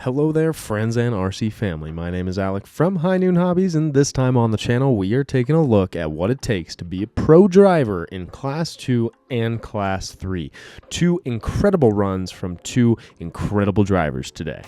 Hello there, friends and RC family. My name is Alec from High Noon Hobbies, and this time on the channel, we are taking a look at what it takes to be a pro driver in Class 2 and Class 3. Two incredible runs from two incredible drivers today.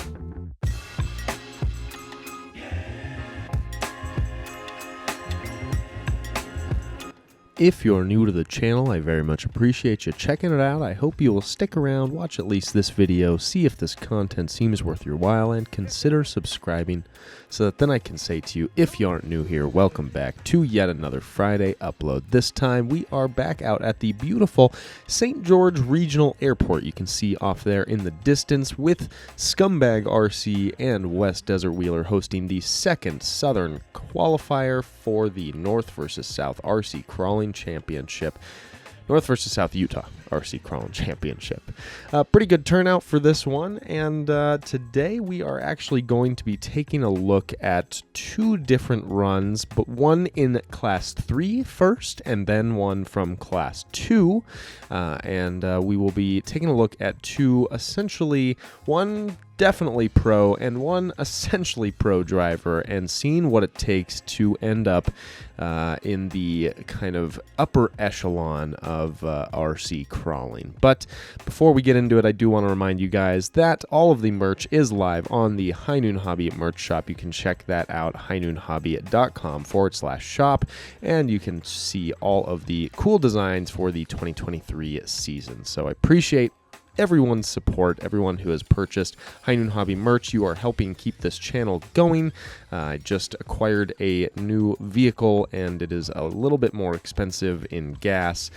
If you're new to the channel, I very much appreciate you checking it out. I hope you will stick around, watch at least this video, see if this content seems worth your while, and consider subscribing so that then I can say to you, if you aren't new here, welcome back to yet another Friday upload. This time we are back out at the beautiful St. George Regional Airport. You can see off there in the distance with Scumbag RC and West Desert Wheeler hosting the second Southern qualifier for the North vs. South RC Crawling Championship. North versus South Utah RC Crawling Championship. Pretty good turnout for this one, and today we are actually going to be taking a look at two different runs, but one in Class 3 first, and then one from Class 2, and we will be taking a look at two, essentially, one definitely pro and one essentially pro driver, and seeing what it takes to end up in the kind of upper echelon of RC crawling. But before we get into it, I do want to remind you guys that all of the merch is live on the High Noon Hobby merch shop. You can check that out, highnoonhobby.com/shop, and you can see all of the cool designs for the 2023 season. So I appreciate everyone's support, everyone who has purchased High Noon Hobby merch. You are helping keep this channel going. I just acquired a new vehicle, and it is a little bit more expensive in gas,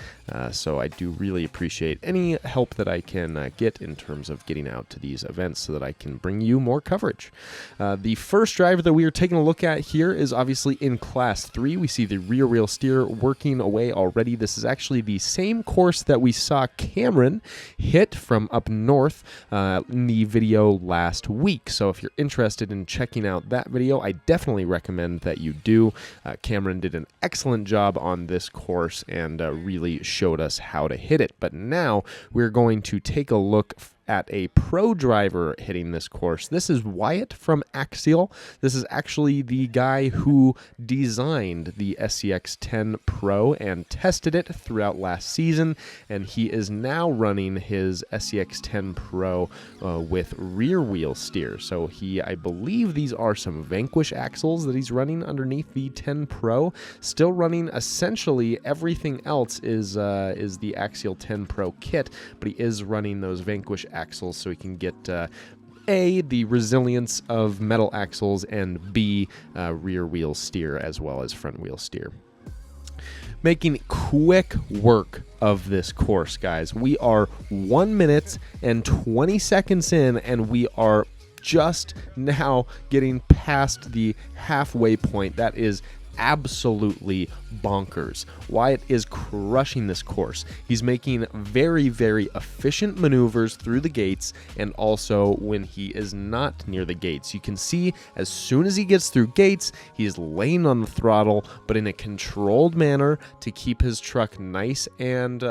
so I do really appreciate any help that I can get in terms of getting out to these events so that I can bring you more coverage. The first driver that we are taking a look at here is obviously in Class 3. We see the rear wheel steer working away already. This is actually the same course that we saw Cameron hit from up north in the video last week. So if you're interested in checking out that video, I definitely recommend that you do. Cameron did an excellent job on this course and really showed us how to hit it. But now we're going to take a look at a pro driver hitting this course. This is Wyatt from Axial. This is actually the guy who designed the SCX10 Pro and tested it throughout last season, and he is now running his SCX10 Pro with rear wheel steer. So I believe these are some Vanquish axles that he's running underneath the 10 Pro. Still running essentially everything else is the Axial 10 Pro kit, but he is running those Vanquish axles so he can get A, the resilience of metal axles, and B, rear wheel steer as well as front wheel steer. Making quick work of this course, guys. We are 1 minute and 20 seconds in, and we are just now getting past the halfway point. That is absolutely bonkers. Wyatt is crushing this course. He's making very, very efficient maneuvers through the gates, and also when he is not near the gates. You can see as soon as he gets through gates, he is laying on the throttle, but in a controlled manner to keep his truck nice and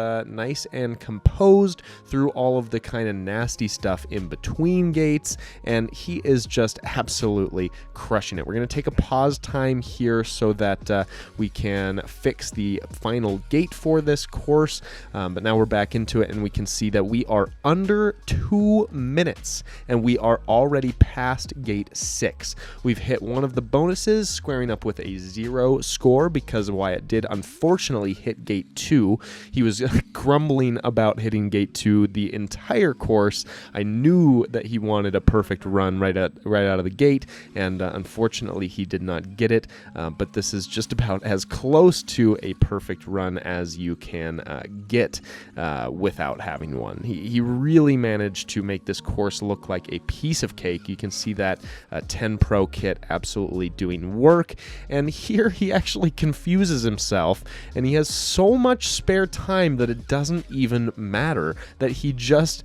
composed through all of the kind of nasty stuff in between gates, and he is just absolutely crushing it. We're going to take a pause time here so that we can fix the final gate for this course, but now we're back into it, and we can see that we are under 2 minutes, and we are already past gate 6. We've hit one of the bonuses, squaring up with a 0 score because Wyatt did unfortunately hit gate 2. He was grumbling about hitting gate 2 the entire course. I knew that he wanted a perfect run right out of the gate, and unfortunately he did not get it, but this is just about as close to a perfect run as you can get without having one. He really managed to make this course look like a piece of cake. You can see that 10 Pro kit absolutely doing work, and here he actually confuses himself, and he has so much spare time that it doesn't even matter that he just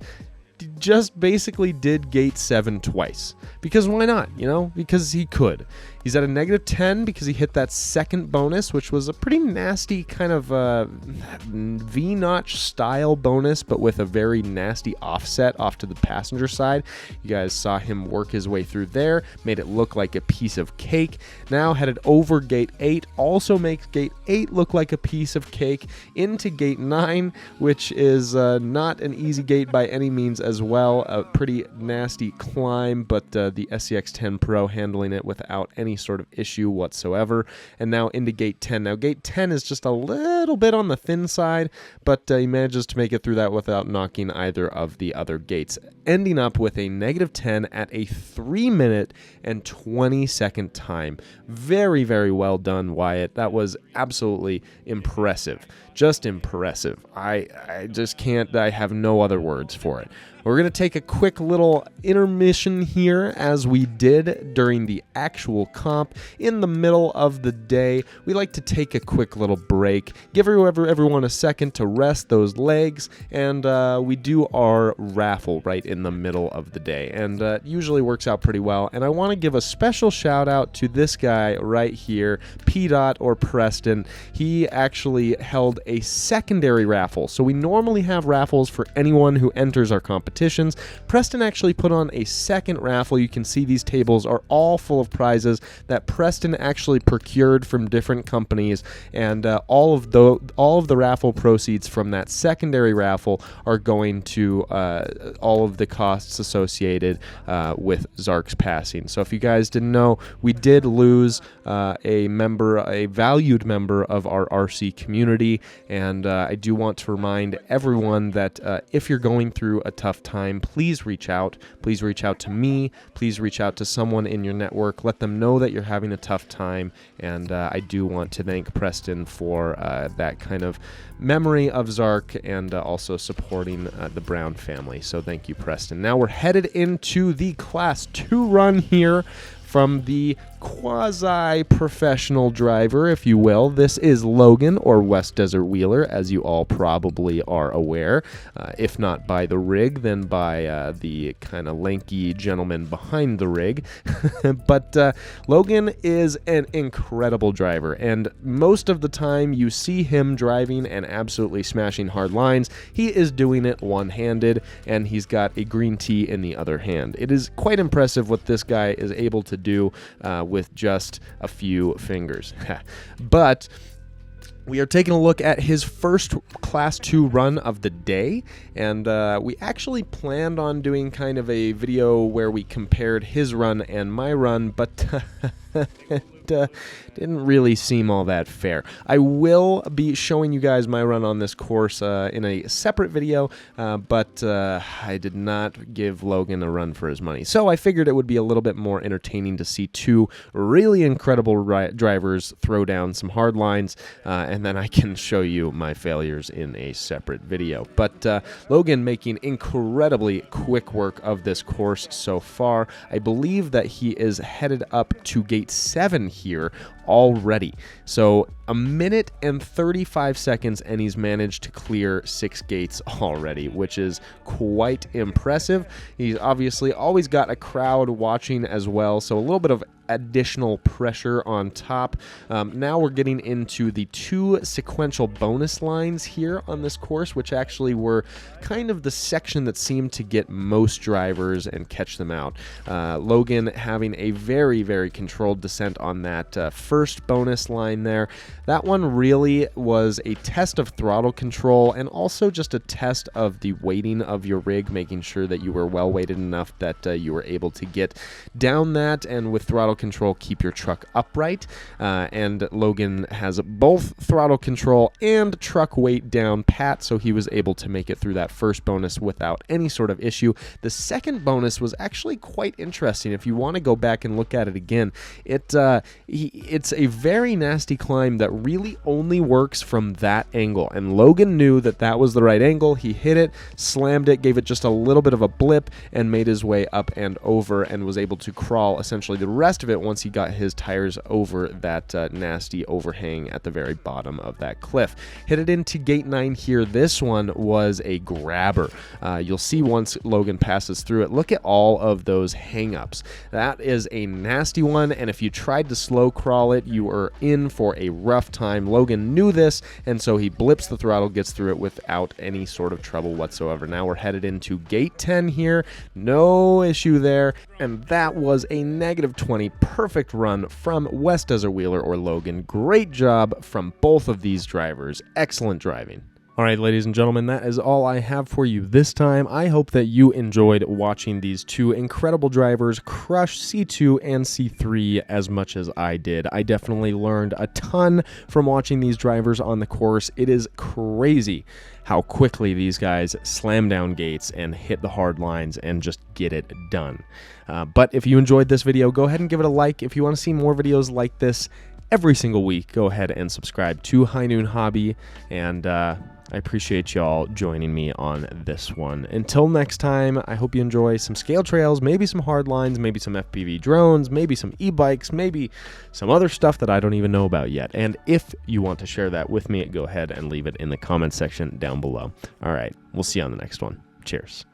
basically did gate 7 twice. Because why not? You know, because he could. He's at a -10 because he hit that second bonus, which was a pretty nasty kind of V-notch style bonus, but with a very nasty offset off to the passenger side. You guys saw him work his way through there, made it look like a piece of cake. Now headed over gate 8, also makes gate 8 look like a piece of cake, into gate 9, which is not an easy gate by any means as well. A pretty nasty climb, but the SCX10 Pro handling it without any sort of issue whatsoever. And now into gate 10. Now gate 10 is just a little bit on the thin side, but he manages to make it through that without knocking either of the other gates, ending up with a -10 at a 3-minute and 20-second time. Very, very well done, Wyatt. That was absolutely impressive. Just impressive. I just can't, I have no other words for it. We're going to take a quick little intermission here, as we did during the actual comp. In the middle of the day, we like to take a quick little break, give everyone a second to rest those legs, and we do our raffle right in the middle of the day, and it usually works out pretty well. And I want to give a special shout out to this guy right here, P-Dot or Preston. He actually held a secondary raffle. So we normally have raffles for anyone who enters our competitions. Preston actually put on a second raffle. You can see these tables are all full of prizes that Preston actually procured from different companies, and all of the raffle proceeds from that secondary raffle are going to all of the costs associated with Zark's passing. So if you guys didn't know, we did lose a valued member of our RC community, and I do want to remind everyone that if you're going through a tough time, please reach out. Please reach out to me. Please reach out to someone in your network. Let them know that you're having a tough time, and I do want to thank Preston for that kind of memory of Zark, and also supporting the Brown family. So thank you, Preston. Now we're headed into the Class 2 run here from the quasi-professional driver, if you will. This is Logan, or West Desert Wheeler, as you all probably are aware. If not by the rig, then by the kind of lanky gentleman behind the rig. But Logan is an incredible driver, and most of the time you see him driving and absolutely smashing hard lines, he is doing it one-handed, and he's got a green tee in the other hand. It is quite impressive what this guy is able to do with just a few fingers. But we are taking a look at his first Class 2 run of the day, and we actually planned on doing kind of a video where we compared his run and my run, but it didn't really seem all that fair. I will be showing you guys my run on this course in a separate video, but I did not give Logan a run for his money. So I figured it would be a little bit more entertaining to see two really incredible drivers throw down some hard lines, and then I can show you my failures in a separate video. But Logan making incredibly quick work of this course so far. I believe that he is headed up to gate 7 here already. So 1 minute and 35 seconds, and he's managed to clear 6 gates already, which is quite impressive. He's obviously always got a crowd watching as well, so a little bit of additional pressure on top. Now we're getting into the 2 sequential bonus lines here on this course, which actually were kind of the section that seemed to get most drivers and catch them out. Logan having a very, very controlled descent on that first bonus line there. That one really was a test of throttle control, and also just a test of the weighting of your rig, making sure that you were well weighted enough that you were able to get down that, and with throttle control keep your truck upright. And Logan has both throttle control and truck weight down pat, so he was able to make it through that first bonus without any sort of issue. The second bonus was actually quite interesting. If you want to go back and look at it again, it's a very nasty climb that really only works from that angle. And Logan knew that that was the right angle. He hit it, slammed it, gave it just a little bit of a blip, and made his way up and over and was able to crawl essentially the rest of it once he got his tires over that nasty overhang at the very bottom of that cliff. Hit it into gate 9 here. This one was a grabber. You'll see once Logan passes through it, look at all of those hang-ups. That is a nasty one, and if you tried to slow crawl it, you were in for a rough time. Logan knew this, and so he blips the throttle, gets through it without any sort of trouble whatsoever. Now we're headed into gate 10 here. No issue there, and that was a -20. Perfect run from West Desert Wheeler or Logan. Great job from both of these drivers. Excellent driving. All right, ladies and gentlemen, that is all I have for you this time. I hope that you enjoyed watching these two incredible drivers crush C2 and C3 as much as I did. I definitely learned a ton from watching these drivers on the course. It is crazy how quickly these guys slam down gates and hit the hard lines and just get it done. But if you enjoyed this video, go ahead and give it a like. If you want to see more videos like this every single week, go ahead and subscribe to High Noon Hobby, and I appreciate y'all joining me on this one. Until next time, I hope you enjoy some scale trails, maybe some hard lines, maybe some FPV drones, maybe some e-bikes, maybe some other stuff that I don't even know about yet. And if you want to share that with me, go ahead and leave it in the comment section down below. All right, we'll see you on the next one. Cheers.